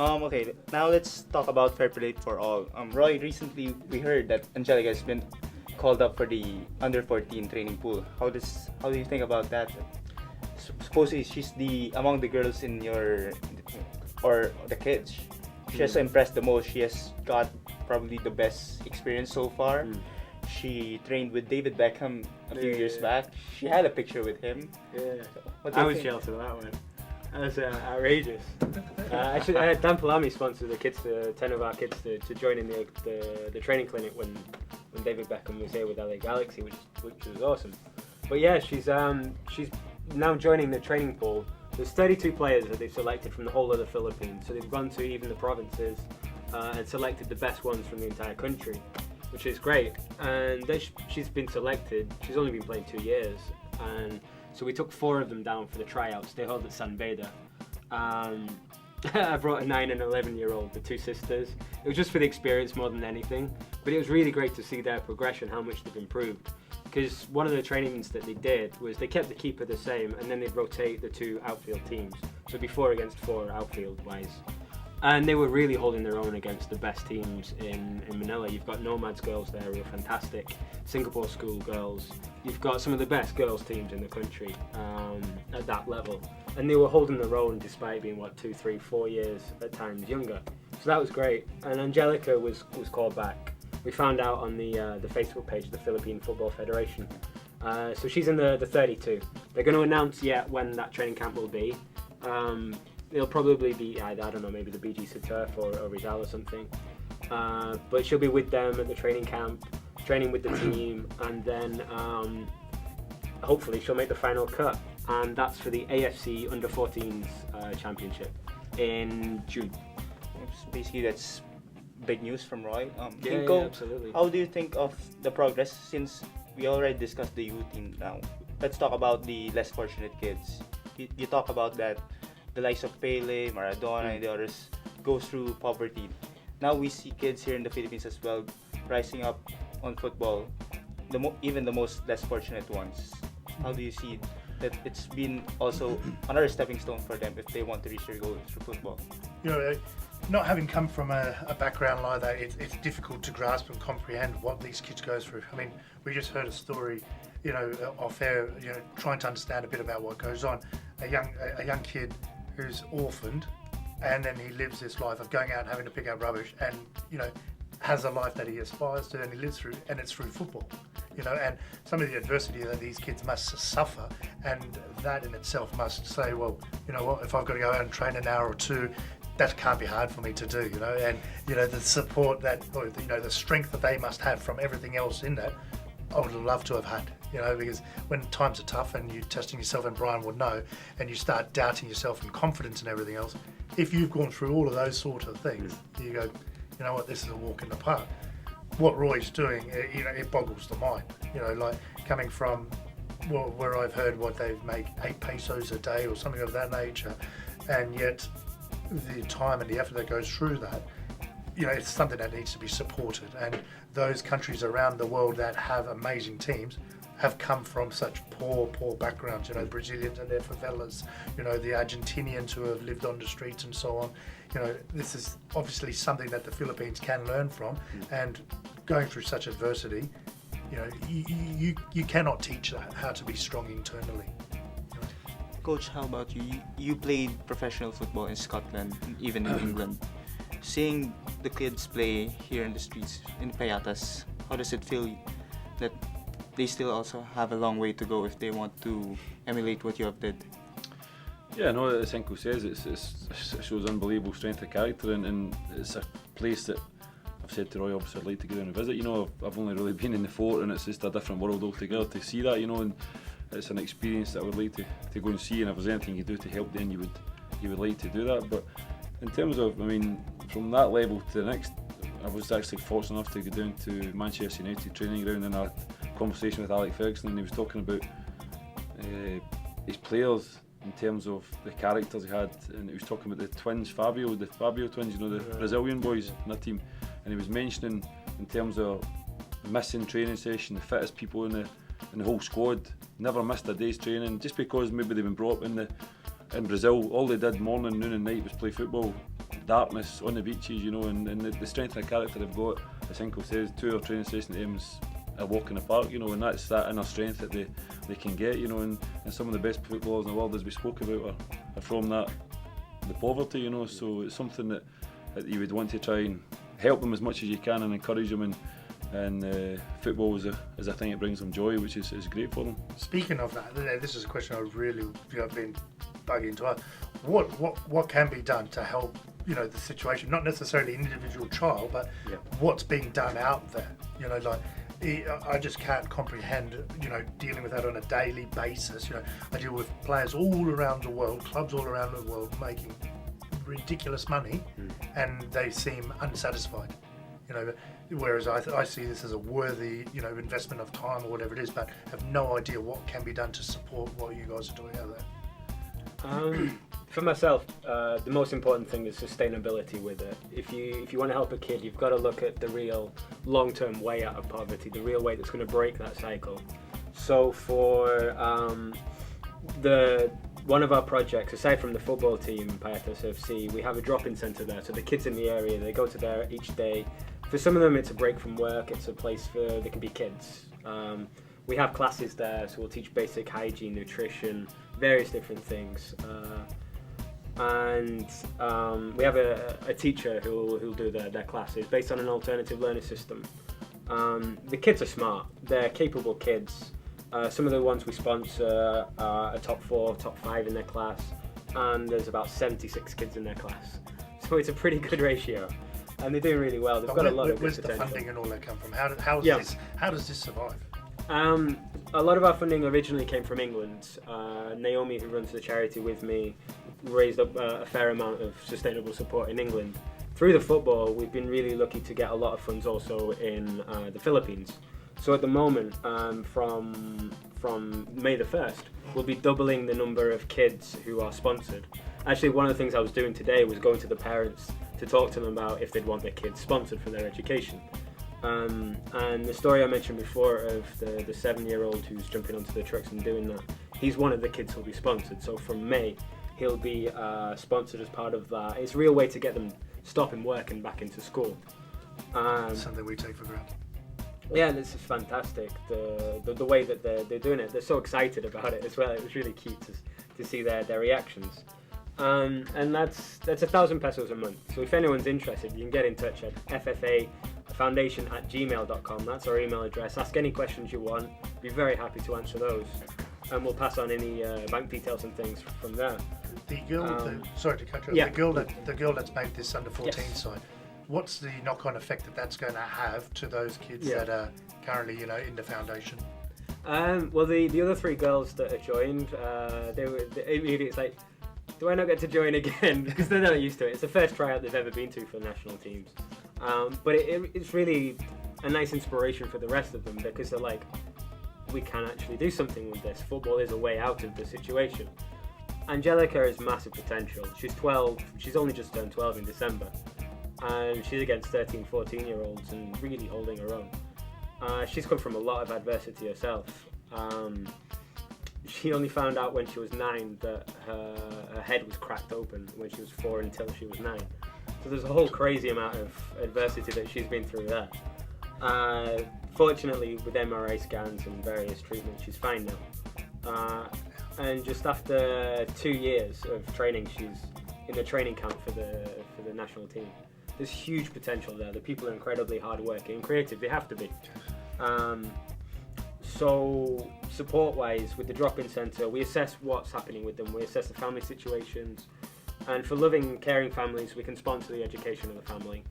Okay, now let's talk about Fairplay for all. Roy, recently we heard that Angelica has been called up for the under 14 training pool. How do you think about that? Supposedly she's the among the girls in your or the kids. She has impressed the most. She has got probably the best experience so far. She trained with David Beckham a few years back. She had a picture with him. Yeah, What do I you was think? jealous of that one. That was outrageous. Actually, I had Dan Palami sponsor the kids, 10 of our kids, to join in the training clinic when David Beckham was here with LA Galaxy, which was awesome. But yeah, she's now joining the training pool. There's 32 players that they've selected from the whole of the Philippines, so they've gone to even the provinces and selected the best ones from the entire country, which is great. And she's been selected. She's only been playing 2 years, and so we took 4 of them down for the tryouts. They held at San Beda. I brought a 9 and 11-year-old, the 2 sisters. It was just for the experience more than anything, but it was really great to see their progression, how much they've improved. Because one of the trainings that they did was they kept the keeper the same, and then they'd rotate the 2 outfield teams. So it'd be 4 against 4 outfield-wise. And they were really holding their own against the best teams in Manila. You've got Nomads girls there who are fantastic, Singapore school girls. You've got some of the best girls teams in the country at that level. And they were holding their own despite being, 2, 3, 4 years at times younger. So that was great. And Angelica was called back. We found out on the Facebook page of the Philippine Football Federation. So she's in the 32. They're going to announce yet when that training camp will be. It'll probably be, I don't know, maybe the BG Turf or Rizal or something. But she'll be with them at the training camp, training with the team, and then hopefully she'll make the final cut. And that's for the AFC Under 14s Championship in June. Basically, that's big news from Roy. Yeah, Inko, absolutely. how do you think of the progress since we already discussed the U team now? Let's talk about the less fortunate kids. You talk about that the likes of Pele, Maradona, and the others go through poverty. Now we see kids here in the Philippines as well rising up on football, even the most less fortunate ones. How do you see that it's been also another stepping stone for them if they want to reach their goal through football? You know, not having come from a background like that, it's difficult to grasp and comprehend what these kids go through. I mean, we just heard a story, off air, trying to understand a bit about what goes on. A young kid who's orphaned, and then he lives this life of going out and having to pick up rubbish, and has a life that he aspires to and he lives through, and it's through football. And some of the adversity that these kids must suffer, and that in itself must say, well, you know what, if I've got to go out and train an hour or 2, that can't be hard for me to do, and the support that, or the strength that they must have from everything else in that, I would love to have had, because when times are tough and you're testing yourself, and Brian would know, and you start doubting yourself and confidence and everything else, if you've gone through all of those sort of things, you go, you know what, this is a walk in the park. What Roy's doing, it boggles the mind, like coming from, well, where I've heard what they've made 8 pesos a day or something of that nature, and yet the time and the effort that goes through that, it's something that needs to be supported. And those countries around the world that have amazing teams have come from such poor backgrounds. The Brazilians and their favelas, the Argentinians who have lived on the streets and so on. This is obviously something that the Philippines can learn from. And going through such adversity, you cannot teach that, how to be strong internally. Coach, how about you? You played professional football in Scotland, even in England. Seeing the kids play here in the streets, in Payatas, how does it feel that they still also have a long way to go if they want to emulate what you have did? Yeah, no, as Enko says, it shows unbelievable strength of character, and it's a place that I've said to Roy, obviously I'd like to go down and visit. I've only really been in the fort, and it's just a different world altogether to see that, and it's an experience that I would like to go and see, and if there's anything you do to help, then you would like to do that. But in terms of, from that level to the next, I was actually fortunate enough to go down to Manchester United training ground, and a conversation with Alex Ferguson, and he was talking about his players in terms of the characters he had, and he was talking about the twins, the Fabio twins, the Brazilian boys in that team, and he was mentioning in terms of missing training session, the fittest people in the whole squad, never missed a day's training, just because maybe they've been brought up in Brazil. All they did morning, noon and night was play football. darkness on the beaches, you know, and the strength of character they've got. As Hinkle says, 2 of our training station aims a walk in the park, you know, and that's that inner strength that they can get, you know, and some of the best footballers in the world, as we spoke about, are from the poverty, you know, so it's something that you would want to try and help them as much as you can and encourage them, and football is a thing that brings them joy, which is great for them. Speaking of that, this is a question I really been bugging to ask. What can be done to help, you know, the situation, not necessarily an individual child, but what's being done out there, you know, like I just can't comprehend, you know, dealing with that on a daily basis. You know, I deal with players all around the world, clubs all around the world, making ridiculous money, and they seem unsatisfied. You know, whereas I see this as a worthy, you know, investment of time or whatever it is, but have no idea what can be done to support what you guys are doing out there. For myself, the most important thing is sustainability with it. If you want to help a kid, you've got to look at the real long-term way out of poverty, the real way that's going to break that cycle. So for one of our projects, aside from the football team, Pyatos FC, we have a drop-in centre there. So the kids in the area, they go to there each day. For some of them, it's a break from work. It's a place for they can be kids. We have classes there, so we'll teach basic hygiene, nutrition, various different things. And we have a teacher who'll do their classes based on an alternative learning system. The kids are smart. They're capable kids. Some of the ones we sponsor are a top 4, top 5 in their class, and there's about 76 kids in their class. So it's a pretty good ratio, and they're doing really well. They've got a lot of good potential. Where's the funding and all that come from? How does this survive? A lot of our funding originally came from England. Naomi, who runs the charity with me, raised up a fair amount of sustainable support in England. Through the football, we've been really lucky to get a lot of funds also in the Philippines. So at the moment, from May the 1st, we'll be doubling the number of kids who are sponsored. Actually, one of the things I was doing today was going to the parents to talk to them about if they'd want their kids sponsored for their education. And the story I mentioned before of the 7-year-old who's jumping onto the trucks and doing that, he's one of the kids who'll be sponsored. So from May, he'll be sponsored as part of that. It's a real way to get them stopping work and back into school. Something we take for granted. Yeah, this is fantastic. The way that they're doing it, they're so excited about it as well. It was really cute to see their reactions. And that's 1,000 pesos a month. So if anyone's interested, you can get in touch at ffafoundation@gmail.com. That's our email address. Ask any questions you want. Be very happy to answer those, and we'll pass on any bank details and things from there. The girl, sorry to cut you off. Yeah. The girl that's made this under 14 side. What's the knock-on effect that's going to have to those kids that are currently, you know, in the foundation? Well, the other 3 girls that have joined, it's like, do I not get to join again? Because they're not used to it. It's the first tryout they've ever been to for national teams. But it's really a nice inspiration for the rest of them, because they're like, we can actually do something with this. Football is a way out of the situation. Angelica has massive potential. She's 12. She's only just turned 12 in December. And she's against 13, 14-year-olds and really holding her own. She's come from a lot of adversity herself. She only found out when she was 9 that her head was cracked open when she was 4 until she was 9. So there's a whole crazy amount of adversity that she's been through there. Fortunately, with MRI scans and various treatments, she's fine now. And just after 2 years of training, she's in the training camp for the national team. There's huge potential there. The people are incredibly hardworking and creative. They have to be. So support-wise, with the drop-in centre, we assess what's happening with them. We assess the family situations. And for loving, caring families, we can sponsor the education of the family.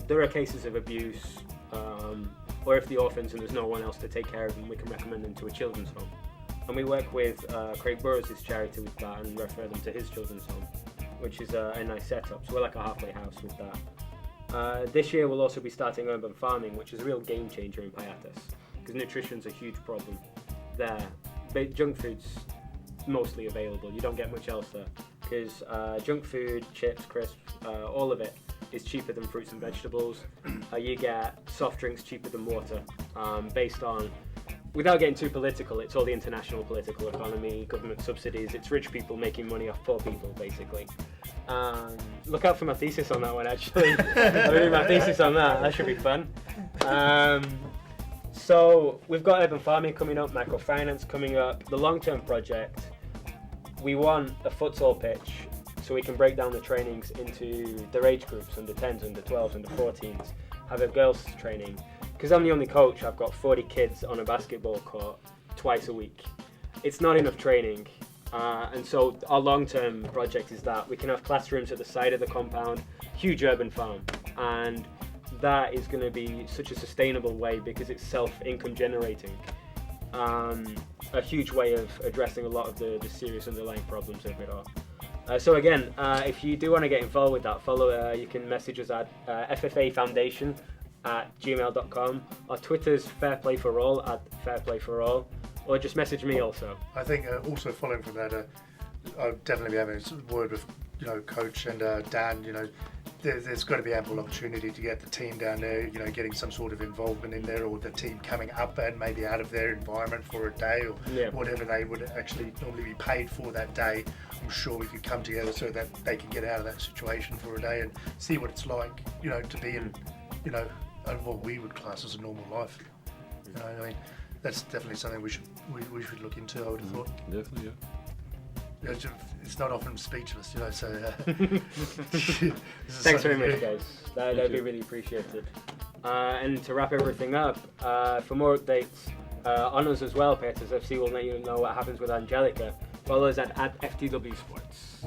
There are cases of abuse, or if the orphans and there's no one else to take care of them, we can recommend them to a children's home. And we work with Craig Burrows' charity with that and refer them to his children's home, which is a nice setup. So we're like a halfway house with that. This year we'll also be starting urban farming, which is a real game changer in Pyatos, because nutrition's a huge problem there. Junk food's mostly available. You don't get much else there, because junk food, chips, crisps, all of it is cheaper than fruits and vegetables. You get soft drinks cheaper than water, based on without getting too political, it's all the international political economy, government subsidies. It's rich people making money off poor people, basically. Look out for my thesis on that one, actually. I'm doing my thesis on that. That should be fun. So we've got urban farming coming up, microfinance coming up. The long-term project, we want a futsal pitch so we can break down the trainings into their age groups, under 10s, under 12s, under 14s, have a girls training. Because I'm the only coach, I've got 40 kids on a basketball court twice a week. It's not enough training. And so our long-term project is that we can have classrooms at the side of the compound, huge urban farm. And that is going to be such a sustainable way because it's self-income generating. A huge way of addressing a lot of the serious underlying problems of it all. So again, if you do want to get involved with that, you can message us at ffaffoundation@gmail.com. Our Twitter's Fairplay for All @FairplayForAll, or just message me also. I think also following from that, I'll definitely be having a word with Coach and Dan. There's got to be ample opportunity to get the team down there, getting some sort of involvement in there, or the team coming up and maybe out of their environment for a day, or whatever they would actually normally be paid for that day. I'm sure we could come together so that they can get out of that situation for a day and see what it's like, to be in, what we would class as a normal life. That's definitely something we should look into, I would have thought. Definitely, yeah. It's not often speechless, so. Thanks very much, guys. That'd be really appreciated. And to wrap everything up, for more updates on us as well, Peters FC will let you know what happens with Angelica. Follow us at FTW Sports.